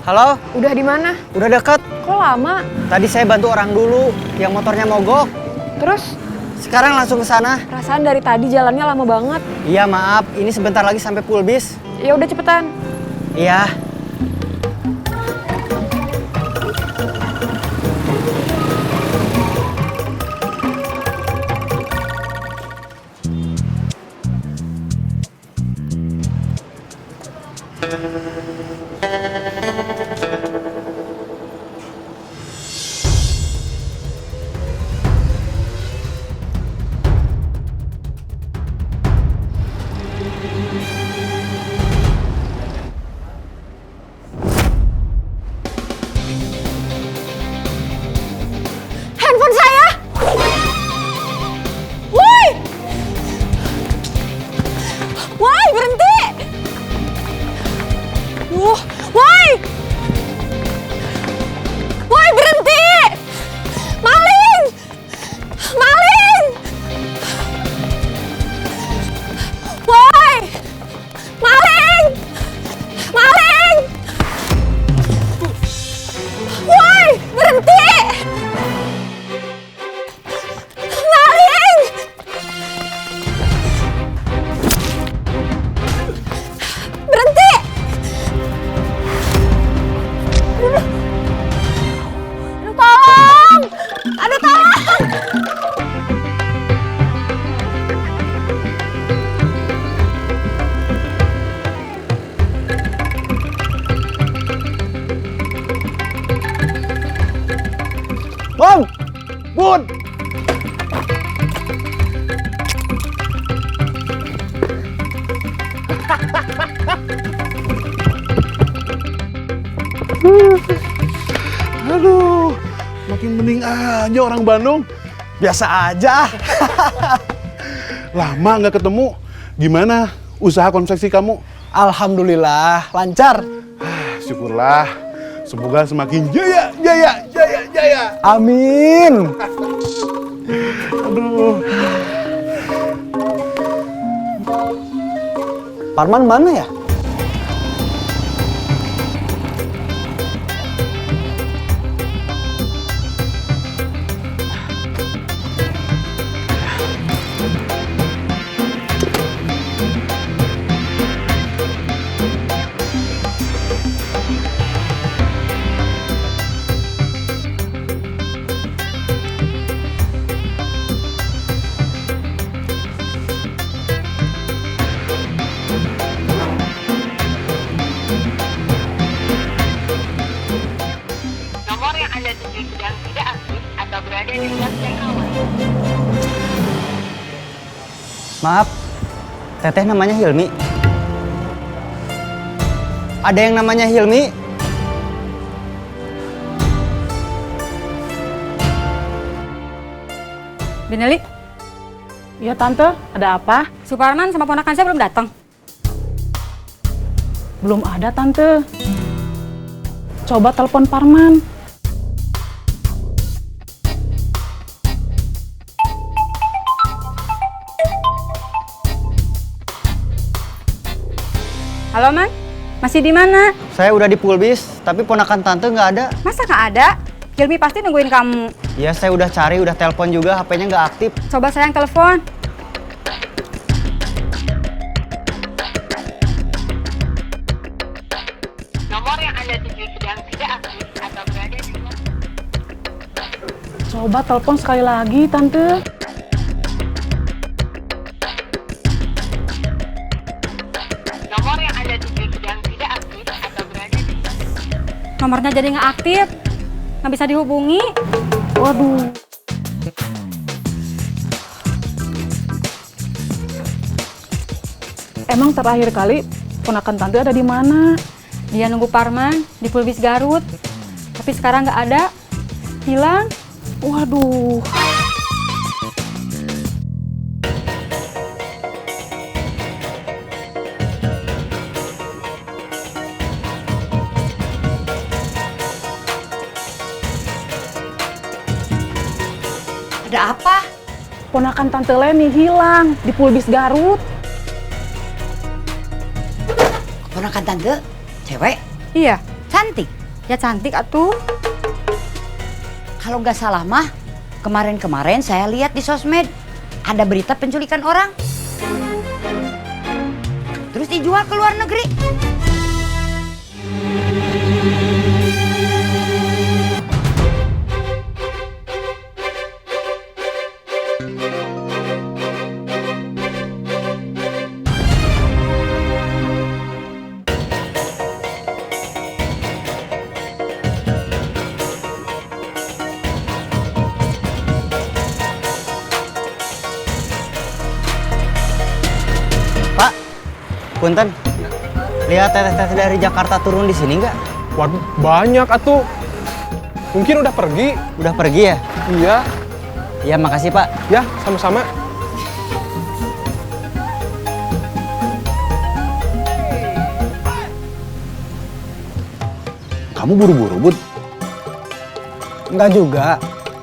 Halo? Udah di mana? Udah deket. Kok lama? Tadi saya bantu orang dulu yang motornya mogok. Terus? Sekarang langsung ke sana. Perasaan dari tadi jalannya lama banget. Iya, maaf. Ini sebentar lagi sampai full bis. Ya udah cepetan. Iya. Handphone saya! Woi! Woi, berhenti! Woi! Woi, berhenti! Maling! Maling! Woi! Maling! Maling! Woi, berhenti! Maling! Berhenti! Aduh, tolong! Aduh, tolong! Bang! Bun! Aduh, makin mending aja orang Bandung. Biasa aja. Lama nggak ketemu. Gimana usaha konveksi kamu? Alhamdulillah, lancar. Syukurlah. Semoga semakin jaya. Amin. Aduh. Parman mana ya? Nomor yang Anda tuju sedang tidak aktif atau berada di luar jangkauan. Maaf, teteh namanya Hilmi. Ada yang namanya Hilmi? Beneli, Iya tante, ada apa? Suparman sama ponakan saya belum datang. Belum ada tante. Coba telepon Parman. Halo Man, masih di mana? Saya udah di full bis, tapi ponakan tante nggak ada. Masa nggak ada? Hilmi pasti nungguin kamu. Ya, saya udah cari, udah telepon juga, HP-nya nggak aktif. Coba saya yang telepon. Nomor yang Anda tuju sedang tidak aktif atau berada di luar. Coba telepon sekali lagi tante. Nomor yang Anda tuju sedang tidak aktif atau berada di luar. Nomornya jadi nggak aktif, nggak bisa dihubungi. Waduh. Emang terakhir kali ponakan tante ada di mana? Dia nunggu Parman di Pulbis Garut, tapi sekarang nggak ada, hilang. Waduh. Ada apa? Ponakan Tante Leni hilang di Pulbis Garut. Ponakan tante? Cewek? Iya, Cantik? Ya cantik atuh. Kalau nggak salah mah, kemarin-kemarin saya lihat di sosmed ada berita penculikan orang. Terus dijual ke luar negeri. Pak, punten. Lihat teteh dari Jakarta turun di sini nggak? Waduh, banyak atuh. Mungkin udah pergi. Udah pergi ya? Iya. Iya, makasih Pak. Ya, sama-sama. Kamu buru-buru, Bud? Enggak juga.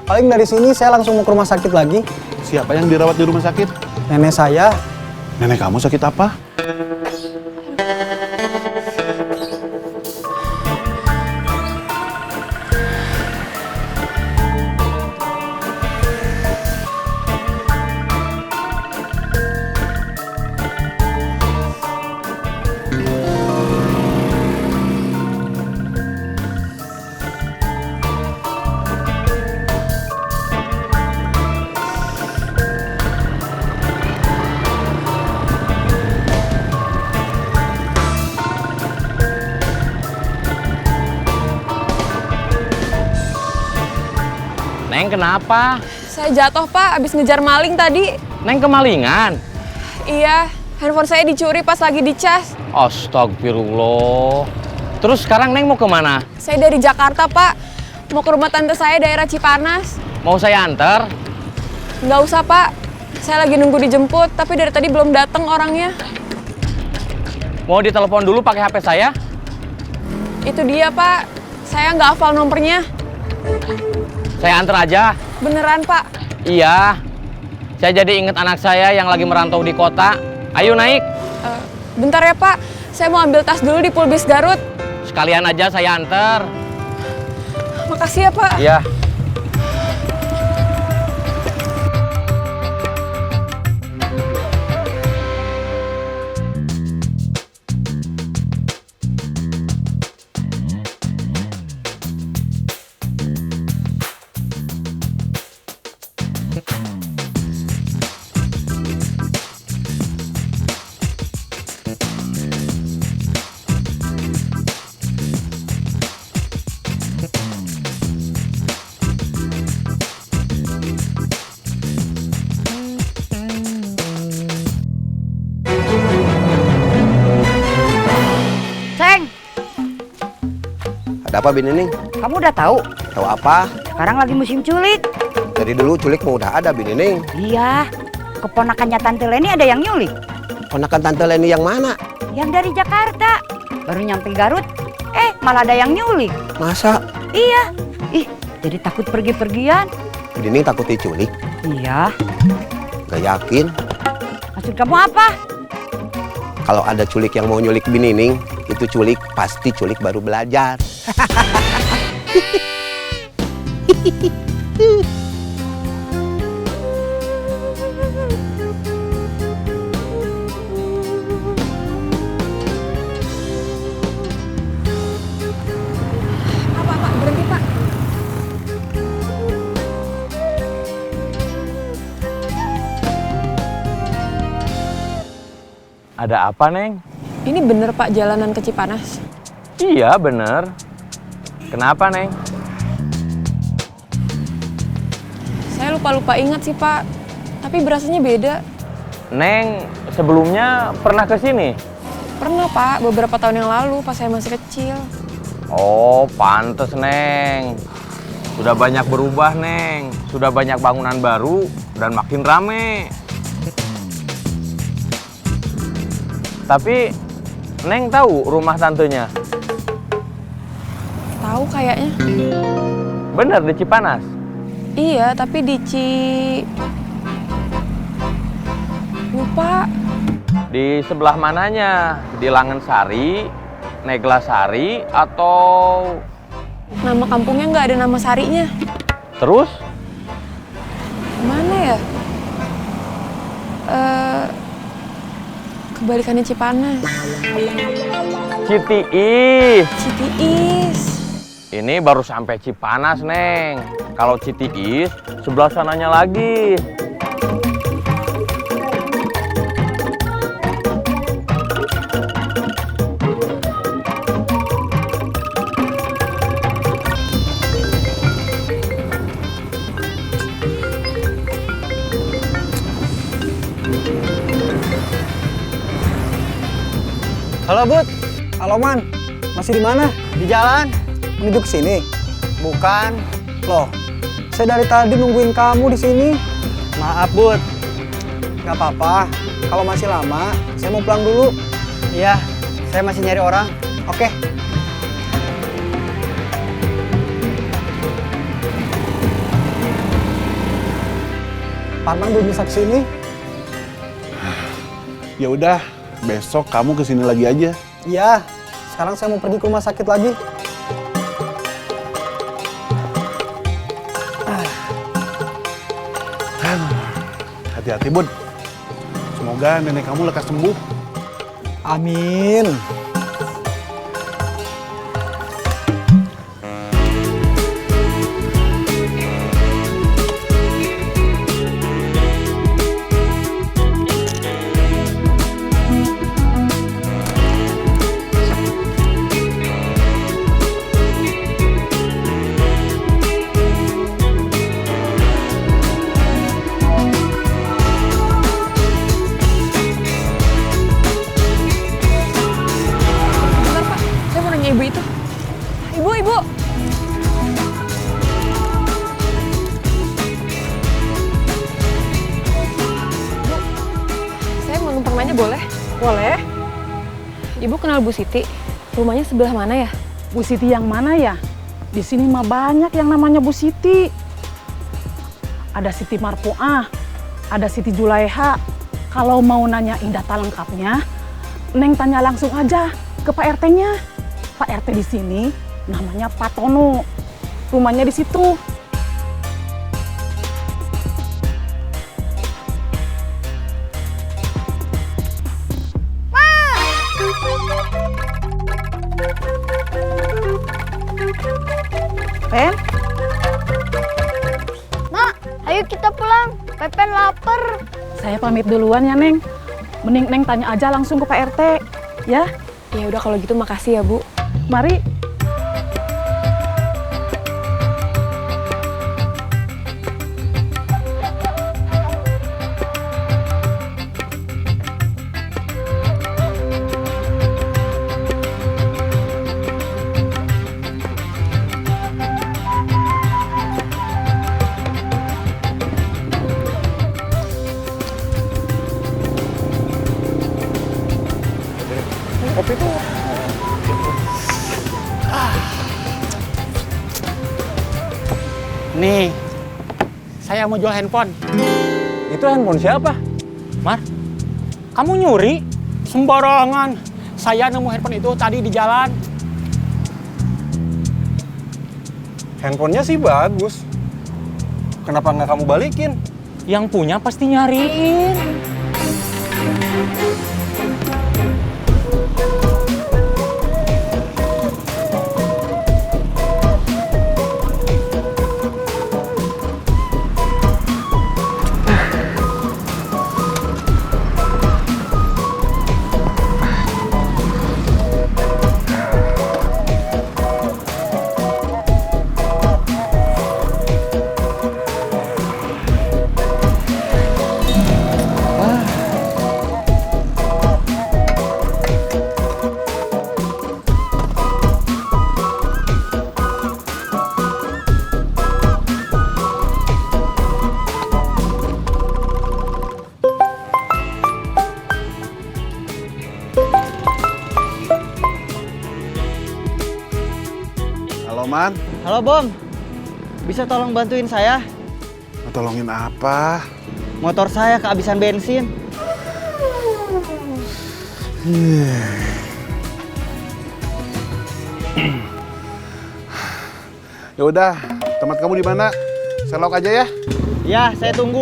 Paling dari sini saya langsung mau ke rumah sakit lagi. Siapa yang dirawat di rumah sakit? Nenek saya. Nenek kamu sakit apa? Neng kenapa? Saya jatuh Pak, abis ngejar maling tadi. Neng kemalingan? Iya, handphone saya dicuri pas lagi dicas. Astagfirullah. Terus sekarang Neng mau kemana? Saya dari Jakarta Pak, mau ke rumah tante saya daerah Cipanas. Mau saya antar? Nggak usah Pak, saya lagi nunggu dijemput, tapi dari tadi belum datang orangnya. Mau ditelepon dulu pakai HP saya? Itu dia Pak, saya nggak hafal nomornya. Saya antar aja. Beneran Pak? Iya. Saya jadi inget anak saya yang lagi merantau di kota. Ayo naik. Bentar ya Pak, saya mau ambil tas dulu di Pulbis Garut. Sekalian aja saya antar. Makasih ya Pak. Iya. Ceng, Ada apa, Binining? kamu udah tahu? Tahu apa? Sekarang lagi musim culik. Dari dulu culik mau udah ada, Binining. Iya, keponakannya Tante Leni ada yang nyulik. Ponakan Tante Leni yang mana? Yang dari Jakarta. Baru nyampe Garut, malah ada yang nyulik. Masa? Iya, jadi takut pergi-pergian. Binining takut diculik? Iya, Gak yakin. maksud kamu apa? Kalau ada culik yang mau nyulik Binining, itu culik pasti culik baru belajar. Pak, berhenti Pak. Ada apa, Neng? Ini bener Pak jalanan ke Cipanas? Iya, bener. Kenapa, Neng? Saya lupa-lupa ingat sih Pak, tapi berasanya beda. Neng sebelumnya pernah ke sini? Pernah Pak, beberapa tahun yang lalu pas saya masih kecil. Oh, pantes, Neng. Sudah banyak berubah, Neng. Sudah banyak bangunan baru dan makin rame. Tapi Neng tahu rumah tantenya? Tahu kayaknya. Bener di Cipanas? Iya, tapi lupa. Di sebelah mananya? Di Langensari, Neglasari, atau Nama kampungnya nggak ada nama Sarinya. Terus? Mana ya? Kebalikannya Cipanas. Citiis. Citiis. Ini baru sampai Cipanas, Neng. Kalau Citiis, sebelah sananya lagi. Halo, Bud. Halo Man, masih di mana? Di jalan? Menuju ke sini? Bukan. Loh, saya dari tadi nungguin kamu di sini. Maaf, Bud. Gak apa-apa, kalau masih lama, saya mau pulang dulu. Iya, saya masih nyari orang. Oke. Parman belum bisa ke sini. Ya udah, besok kamu kesini lagi aja. Iya, sekarang saya mau pergi ke rumah sakit lagi. Hati-hati, Bud. Semoga nenek kamu lekas sembuh. Amin. Bentar, Pak. Saya mau nanya ibu itu. Ibu. Bu, saya mau numpang nanya boleh? Boleh. Ibu kenal Bu Siti? Rumahnya sebelah mana ya? Bu Siti yang mana ya? Di sini mah banyak yang namanya Bu Siti. Ada Siti Marpuah, ada Siti Julaiha. Kalau mau nanyain data lengkapnya, Neng tanya langsung aja ke Pak RT-nya. Pak RT di sini namanya Pak Tono. Rumahnya di situ. Pen? Mak, ayo kita pulang. Pepen lapar. Saya pamit duluan ya, Neng. Mending Neng tanya aja langsung ke Pak RT, ya? Ya udah kalau gitu makasih ya, Bu. Mari. Kopi tuh. Nih, saya mau jual handphone. Itu handphone siapa? Mar, kamu nyuri? Sembarangan. Saya nemu handphone itu tadi di jalan. Handphonenya sih bagus. Kenapa nggak kamu balikin? Yang punya pasti nyariin. Halo, Man. Halo, Bom. Bisa tolong bantuin saya? Tolongin apa? Motor saya kehabisan bensin. Ya udah, tempat kamu di mana? Saya lock aja ya. Ya, saya tunggu.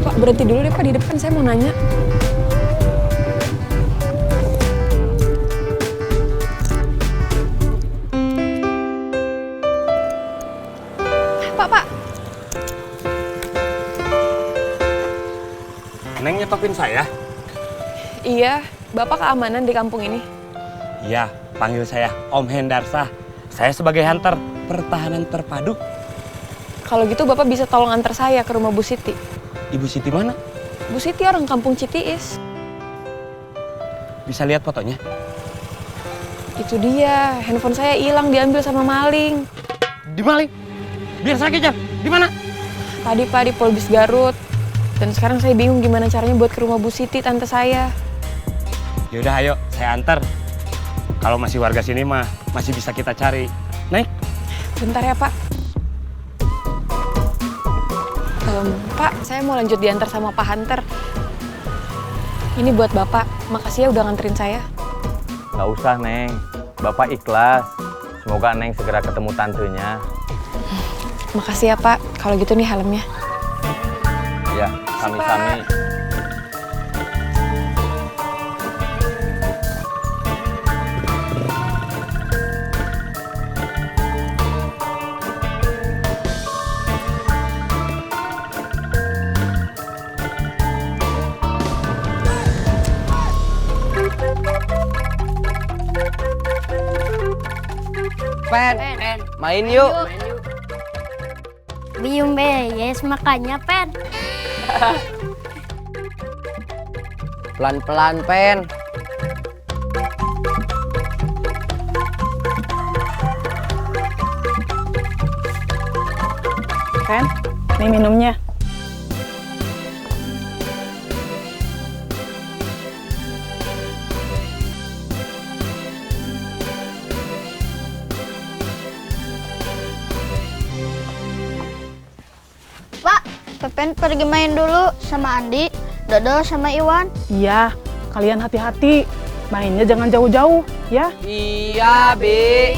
Pak, berhenti dulu deh Pak di depan, saya mau nanya. Pak. Neng nyetopin saya? Iya, Bapak keamanan di kampung ini. Iya, panggil saya Om Hendarsah. Saya sebagai hunter pertahanan terpadu. Kalau gitu Bapak bisa tolong antar saya ke rumah Bu Siti. Ibu Siti mana? Bu Siti orang kampung Citiis. Bisa lihat fotonya? Itu dia, handphone saya hilang diambil sama maling. Di maling? Biar saya kejar. Di mana? Tadi Pak di Polbis Garut. Dan sekarang saya bingung gimana caranya buat ke rumah Bu Siti, tante saya. Yaudah ayo, saya antar. Kalau masih warga sini mah, masih bisa kita cari. Naik. Bentar ya Pak. Pak, saya mau lanjut diantar sama Pak Hunter. Ini buat Bapak, makasih ya udah nganterin saya. Nggak usah, Neng. Bapak ikhlas. Semoga Neng segera ketemu tantenya. Makasih ya Pak, kalau gitu nih helmnya. Ya, sami-sami. Pen, main yuk. Bium yes makanya Pen. Pelan-pelan, Pen. Pen, nih minumnya. Pak, Pepen pergi main dulu sama Andi, Dodo sama Iwan. Iya, kalian hati-hati. Mainnya jangan jauh-jauh, ya. Iya, Bi.